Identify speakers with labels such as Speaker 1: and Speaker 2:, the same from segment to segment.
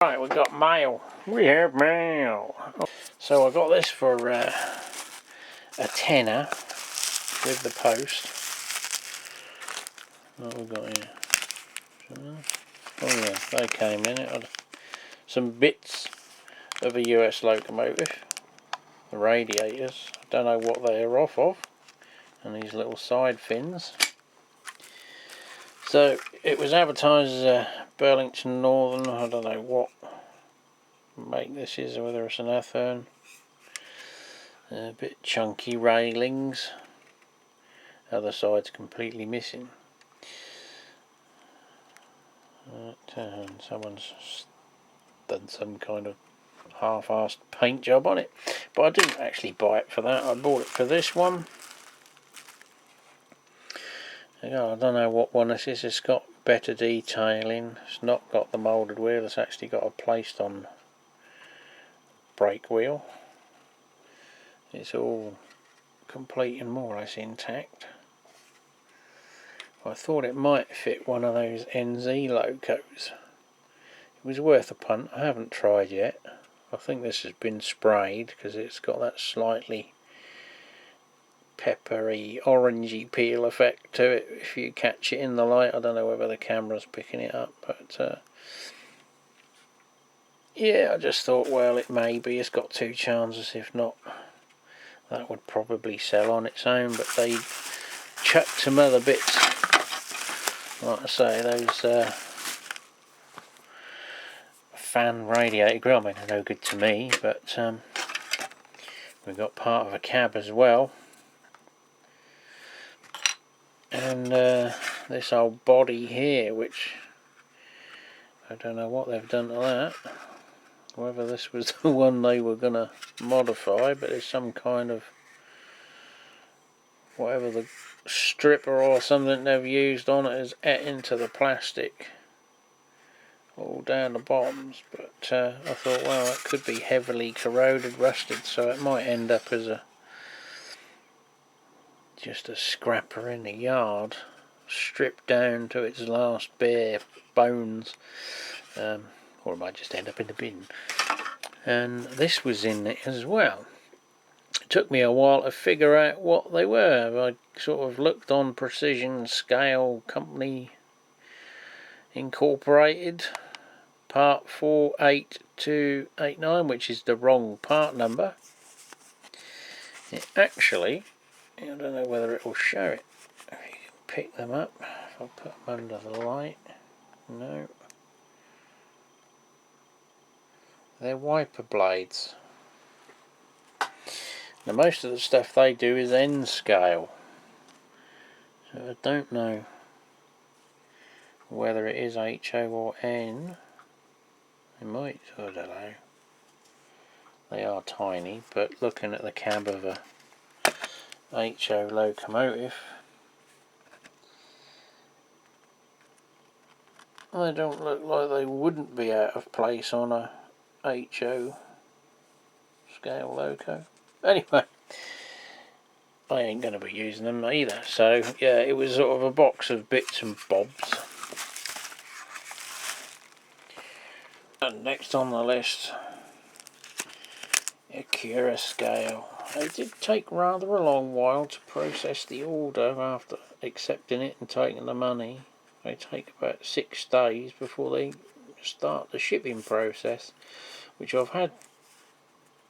Speaker 1: Right, we got mail. We have mail. So I got this for a tenner with the post. What we got here? Oh yeah, they came in it. Some bits of a US locomotive. The radiators. I don't know what they're off of. And these little side fins. So it was advertised as a Burlington Northern. I don't know what make this is, or whether it's an Athern. A bit chunky railings. Other side's completely missing. Someone's done some kind of half-assed paint job on it, but I didn't actually buy it for that. I bought it for this one. I don't know what one this is. It's got better detailing. It's not got the moulded wheel. It's actually got a placed on brake wheel. It's all complete and more or less intact. I thought it might fit one of those NZ Locos. It was worth a punt. I haven't tried yet. I think this has been sprayed because it's got that slightly peppery, orangey peel effect to it if you catch it in the light. I don't know whether the camera's picking it up, but yeah, I just thought, well, it may be. It's got two chances. If not, that would probably sell on its own, but they chucked some other bits. Like I say, those fan radiator grill, I mean, they're no good to me, but we've got part of a cab as well. And this old body here, which I don't know what they've done to that. Whether this was the one they were going to modify, but there's some kind of, whatever the stripper or something they've used on it has ate into the plastic all down the bottoms. But I thought, well, it could be heavily corroded, rusted, so it might end up as just a scrapper in the yard, stripped down to its last bare bones, or it might just end up in the bin. And this was in it as well. It took me a while to figure out what they were. I sort of looked on Precision Scale Company Incorporated, part 48289, which is the wrong part number. It actually, I don't know whether it will show it. If you can pick them up, if I put them under the light, no. They're wiper blades. Now most of the stuff they do is N scale, so I don't know whether it is HO or N. It might, I don't know. They are tiny, but looking at the cab of a HO locomotive, they don't look like they wouldn't be out of place on a HO scale loco. Anyway, I ain't going to be using them either, so yeah, it was sort of a box of bits and bobs. And next on the list, Accurascale. It did take rather a long while to process the order after accepting it and taking the money. They take about 6 days before they start the shipping process, which I've had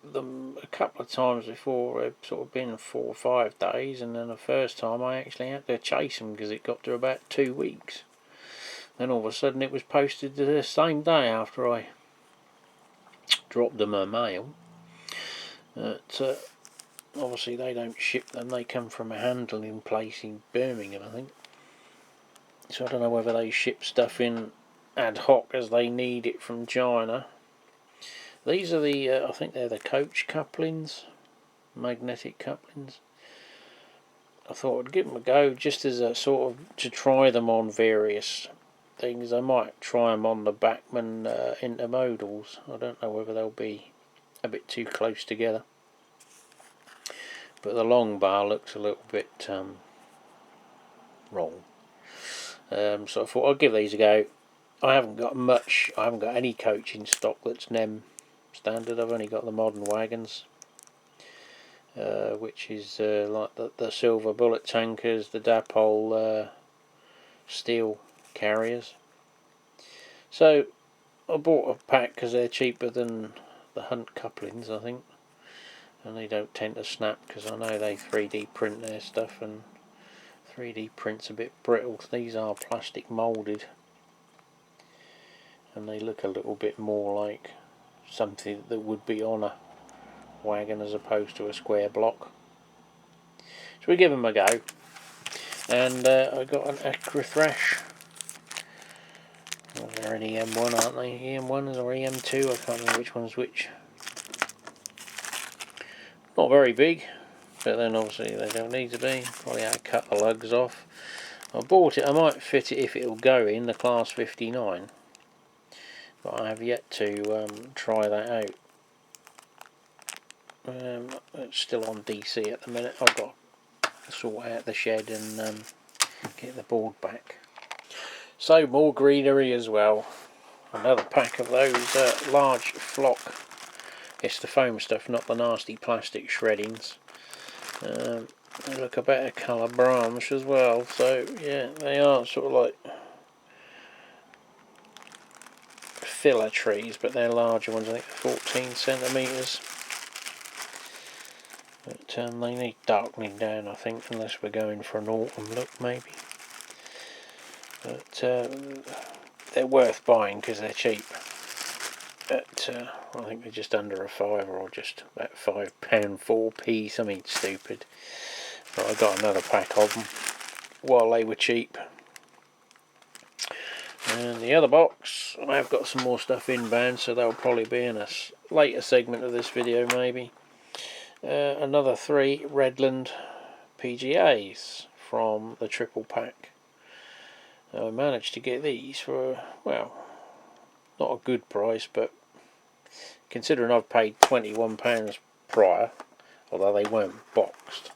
Speaker 1: them a couple of times before. They've sort of been 4 or 5 days, and then the first time I actually had to chase them because it got to about 2 weeks. Then all of a sudden it was posted the same day after I dropped them a mail. But obviously they don't ship them, they come from a handling place in Birmingham, I think. So I don't know whether they ship stuff in ad hoc as they need it from China. These are the, I think they're the coach couplings, magnetic couplings. I thought I'd give them a go just as a sort of to try them on various things. I might try them on the Bachmann intermodals. I don't know whether they'll be a bit too close together. But the long bar looks a little bit wrong. So I thought I'd give these a go. I haven't got much. I haven't got any coach in stock that's NEM standard. I've only got the modern wagons, which is like the silver bullet tankers, the Dapol steel carriers. So I bought a pack because they're cheaper than the Hunt couplings, I think, and they don't tend to snap because I know they 3D print their stuff, and 3D print's a bit brittle. These are plastic moulded, and they look a little bit more like something that would be on a wagon as opposed to a square block. So we give them a go, and I got an Accurascale. Well, they're an EM1, aren't they? EM1s or EM2, I can't remember which one's which. Not very big, but then obviously they don't need to be. Probably had to cut the lugs off. I bought it, I might fit it if it'll go in the class 59, but I have yet to try that out. It's still on DC at the minute. I've got to sort out the shed and get the board back. So more greenery as well. Another pack of those large flock. It's the foam stuff, not the nasty plastic shreddings. They look a better colour Brahms as well. So yeah, they are sort of like filler trees, but they're larger ones. I think 14 centimetres. But they need darkening down, I think, unless we're going for an autumn look maybe. But they're worth buying because they're cheap. But I think they're just under a £5 or just about £5 4p, something stupid. But I got another pack of them while they were cheap. And the other box, I've got some more stuff inbound, so they'll probably be in a later segment of this video maybe. Another 3 Redland PGAs from the triple pack. I managed to get these for, well, not a good price, but considering I've paid £21 prior, although they weren't boxed,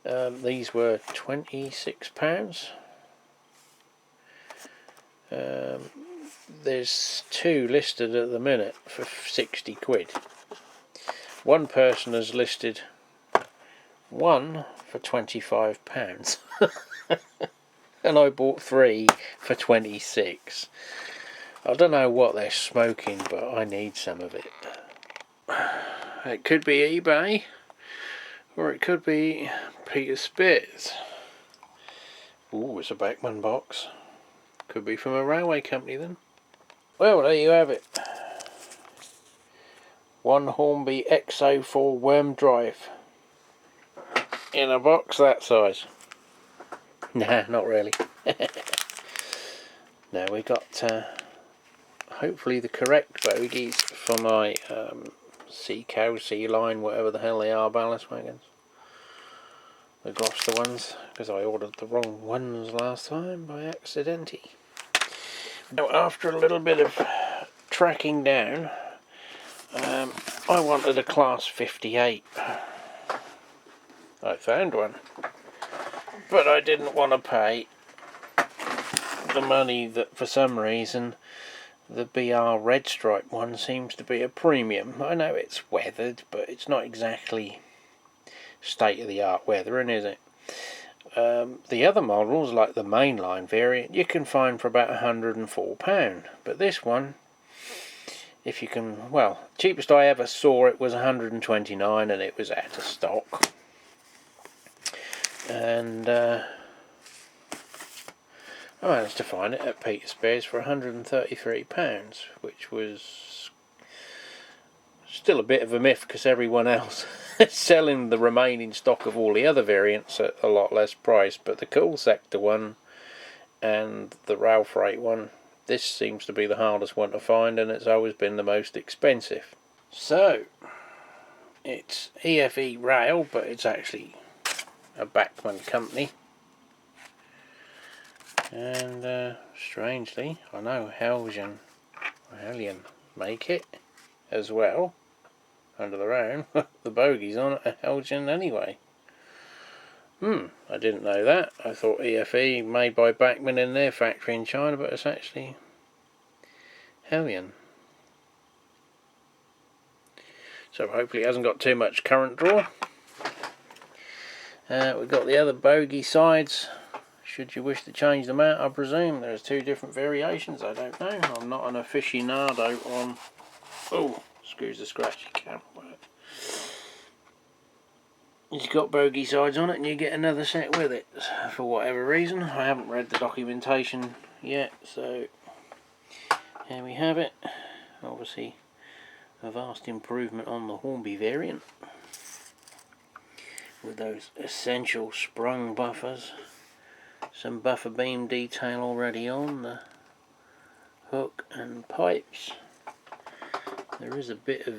Speaker 1: these were £26. There's 2 listed at the minute for 60 quid. One person has listed one for £25 and I bought 3 for 26. I don't know what they're smoking, but I need some of it. It could be eBay, or it could be Peter Spears. Ooh, it's a Beckman box. Could be from a railway company then. Well, there you have it. One Hornby XO4 worm drive in a box that size. Nah, not really. Now we got hopefully the correct bogies for my C-Cow, C-Line, whatever the hell they are, ballast wagons. The Gloucester ones, because I ordered the wrong ones last time by accident. Now, after a little bit of tracking down, I wanted a class 58. I found one, but I didn't want to pay the money that, for some reason, the BR red stripe one seems to be a premium. I know it's weathered, but it's not exactly state-of-the-art weathering, is it? The other models, like the mainline variant, you can find for about £104, but this one, if you can, well, cheapest I ever saw it was 129, and it was out of stock. And I managed to find it at Peter Spears for £133, which was still a bit of a myth because everyone else is selling the remaining stock of all the other variants at a lot less price. But the Cool Sector one and the Rail Freight one, this seems to be the hardest one to find, and it's always been the most expensive. So it's EFE Rail, but it's actually a Beckman company. And strangely, I know Hellion make it as well under their own. The bogies on it are Hellion anyway. I didn't know that. I thought EFE made by Beckman in their factory in China, but it's actually hellion. So hopefully it hasn't got too much current draw. We've got the other bogey sides. Should you wish to change them out, I presume. There's 2 different variations, I don't know. I'm not an aficionado on... Oh, screws the scratchy camera. You've got bogey sides on it and you get another set with it, for whatever reason. I haven't read the documentation yet, so here we have it. Obviously a vast improvement on the Hornby variant, with those essential sprung buffers. Some buffer beam detail already on the hook and pipes. There is a bit of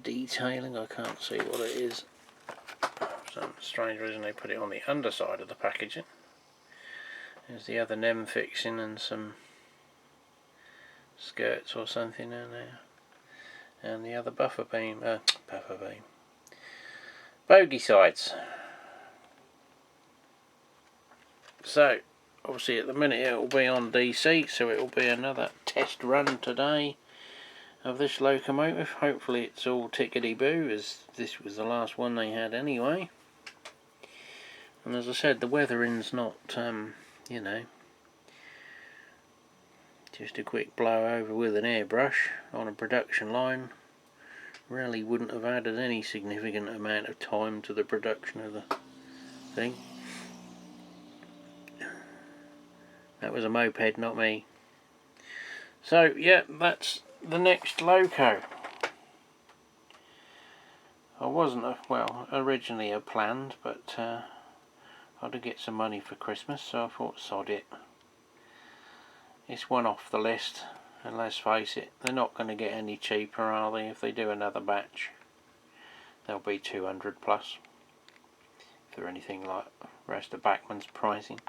Speaker 1: detailing, I can't see what it is. For some strange reason they put it on the underside of the packaging. There's the other NEM fixing and some skirts or something in there. And the other buffer beam, bogey sides. So, obviously at the minute it will be on DC, so it will be another test run today of this locomotive. Hopefully it's all tickety-boo, as this was the last one they had anyway. And as I said, the weathering's not, you know, just a quick blow over with an airbrush on a production line. Really wouldn't have added any significant amount of time to the production of the thing. That was a moped, not me. So yeah, that's the next Loco. I wasn't, originally a planned, but I had to get some money for Christmas, so I thought sod it. It's one off the list, and let's face it, they're not going to get any cheaper, are they? If they do another batch, they'll be 200 plus. If they're anything like the rest of Bachmann's pricing.